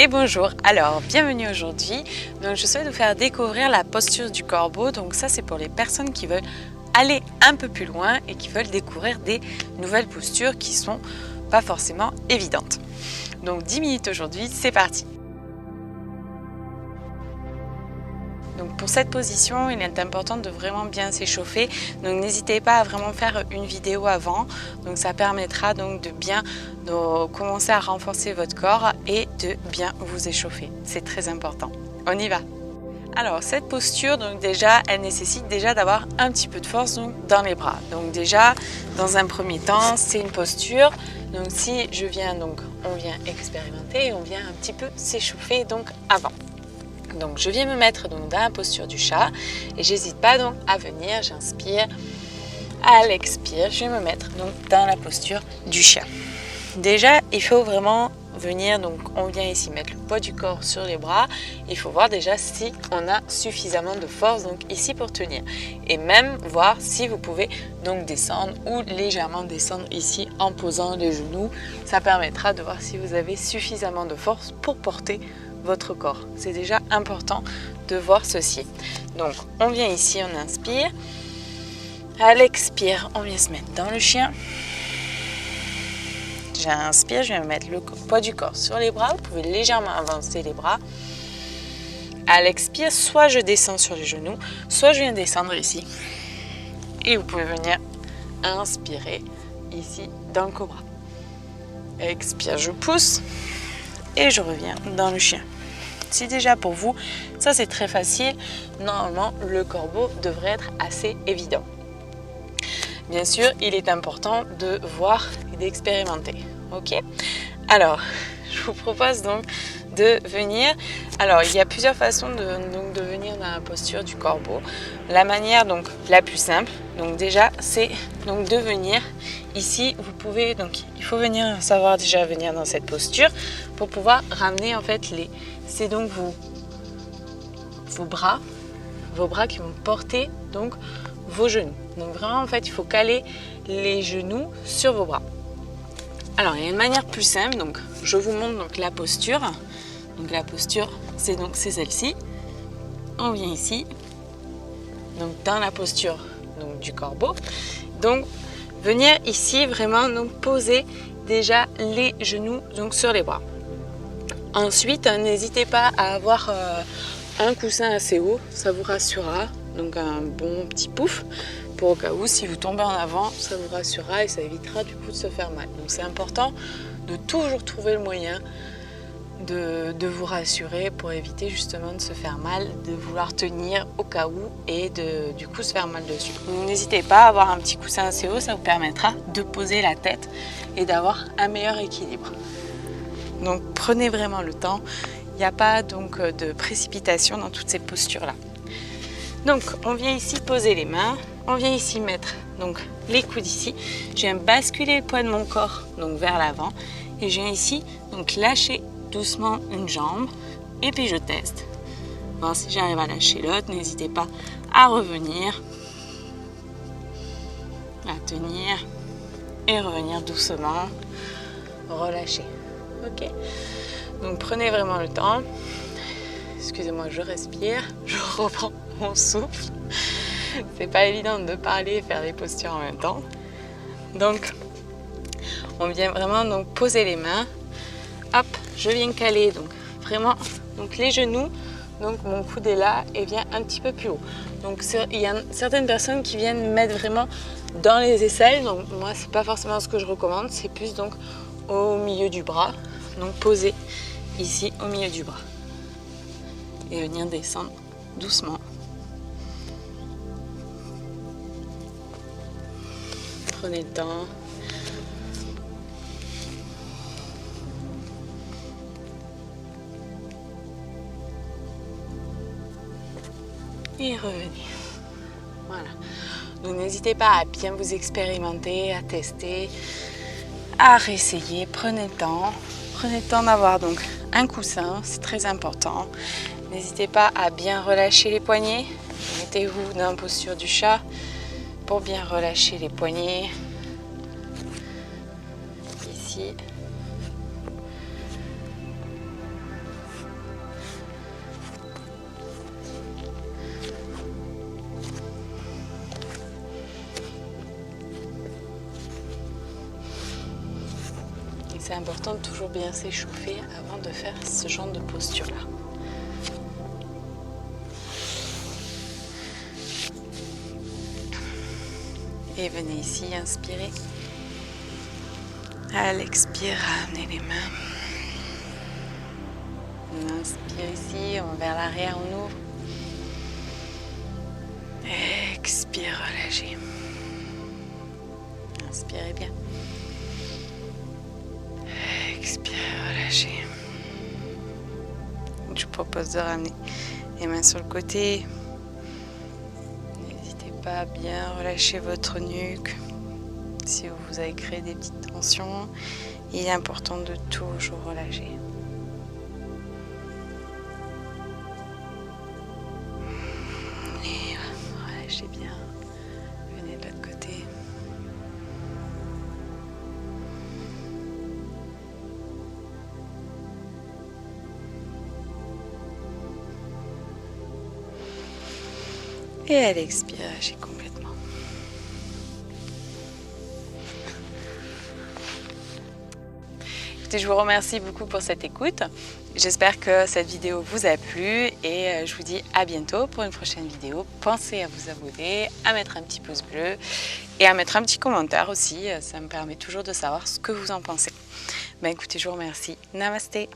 Et bonjour, alors bienvenue aujourd'hui. Donc je souhaite vous faire découvrir la posture du corbeau. Donc ça c'est pour les personnes qui veulent aller un peu plus loin et qui veulent découvrir des nouvelles postures qui sont pas forcément évidentes. Donc 10 minutes aujourd'hui, c'est parti. Donc pour cette position, il est important de vraiment bien s'échauffer. Donc n'hésitez pas à vraiment faire une vidéo avant. Donc ça permettra donc de bien commencer à renforcer votre corps et de bien vous échauffer. C'est très important. On y va. Alors cette posture, donc déjà, elle nécessite déjà d'avoir un petit peu de force donc, dans les bras. Donc déjà, dans un premier temps, c'est une posture. Donc si je viens donc, on vient expérimenter, on vient un petit peu s'échauffer donc avant. Donc je viens me mettre donc dans la posture du chat et j'hésite pas donc à venir, j'inspire, à l'expire, je vais me mettre donc dans la posture du chat. Déjà il faut vraiment venir, donc on vient ici mettre le poids du corps sur les bras, il faut voir déjà si on a suffisamment de force donc ici pour tenir et même voir si vous pouvez donc descendre ou légèrement descendre ici en posant les genoux, ça permettra de voir si vous avez suffisamment de force pour porter votre corps. C'est déjà important de voir ceci. Donc on vient ici, on inspire, à l'expire on vient se mettre dans le chien. J'inspire, je vais mettre le poids du corps sur les bras, vous pouvez légèrement avancer les bras. À l'expire, soit je descends sur les genoux, soit je viens descendre ici et vous pouvez venir inspirer ici dans le cobra. Expire, je pousse et je reviens dans le chien. Si déjà pour vous, ça c'est très facile, normalement le corbeau devrait être assez évident. Bien sûr, il est important de voir et d'expérimenter. Ok? Alors, je vous propose donc de venir. Alors, il y a plusieurs façons de venir dans la posture du corbeau. La manière donc la plus simple, donc déjà, c'est donc de venir ici. Vous pouvez donc, il faut venir savoir déjà venir dans cette posture pour pouvoir ramener en fait c'est donc vos bras qui vont porter donc vos genoux. Donc vraiment en fait il faut caler les genoux sur vos bras. Alors il y a une manière plus simple, donc je vous montre donc la posture. Donc la posture c'est celle-ci. On vient ici, donc dans la posture donc du corbeau. Donc venir ici vraiment donc poser déjà les genoux donc sur les bras. Ensuite n'hésitez pas à avoir un coussin assez haut, ça vous rassurera. Donc un bon petit pouf pour au cas où si vous tombez en avant, ça vous rassurera et ça évitera du coup de se faire mal. Donc c'est important de toujours trouver le moyen de vous rassurer pour éviter justement de se faire mal, de vouloir tenir au cas où et de du coup se faire mal dessus. Donc n'hésitez pas à avoir un petit coussin assez haut, ça vous permettra de poser la tête et d'avoir un meilleur équilibre. Donc prenez vraiment le temps, il n'y a pas donc de précipitation dans toutes ces postures là. Donc on vient ici poser les mains, on vient ici mettre donc les coudes ici, je viens basculer le poids de mon corps donc vers l'avant et je viens ici donc lâcher doucement une jambe et puis je teste. Voir si j'arrive à lâcher l'autre, n'hésitez pas à revenir, à tenir et revenir doucement, relâcher. Ok, donc prenez vraiment le temps. Excusez-moi, je respire, je reprends mon souffle. C'est pas évident de parler et faire des postures en même temps. Donc, on vient vraiment donc poser les mains. Hop, je viens caler donc vraiment donc les genoux. Donc mon coude est là et vient un petit peu plus haut. Donc il y a certaines personnes qui viennent mettre vraiment dans les aisselles. Donc moi c'est pas forcément ce que je recommande. C'est plus donc au milieu du bras. Donc poser ici au milieu du bras. Et venir descendre doucement. Prenez le temps. Et revenez. Voilà. Donc n'hésitez pas à bien vous expérimenter, à tester, à réessayer. Prenez le temps. Prenez le temps d'avoir donc un coussin, c'est très important. N'hésitez pas à bien relâcher les poignets. Mettez-vous dans la posture du chat pour bien relâcher les poignets. Ici. C'est important de toujours bien s'échauffer avant de faire ce genre de posture-là. Et venez ici, inspirez. À l'expire, ramenez les mains. On inspire ici, on va vers l'arrière, on ouvre. Expire, relâchez. Inspirez bien. Expirez, relâchez. Je vous propose de ramener les mains sur le côté. N'hésitez pas à bien relâcher votre nuque. Si vous avez créé des petites tensions, il est important de toujours relâcher. Et relâchez bien. Venez de l'autre côté. Et à l'expire, lâchez complètement. Écoutez, je vous remercie beaucoup pour cette écoute. J'espère que cette vidéo vous a plu et je vous dis à bientôt pour une prochaine vidéo. Pensez à vous abonner, à mettre un petit pouce bleu et à mettre un petit commentaire aussi. Ça me permet toujours de savoir ce que vous en pensez. Ben écoutez, je vous remercie. Namasté.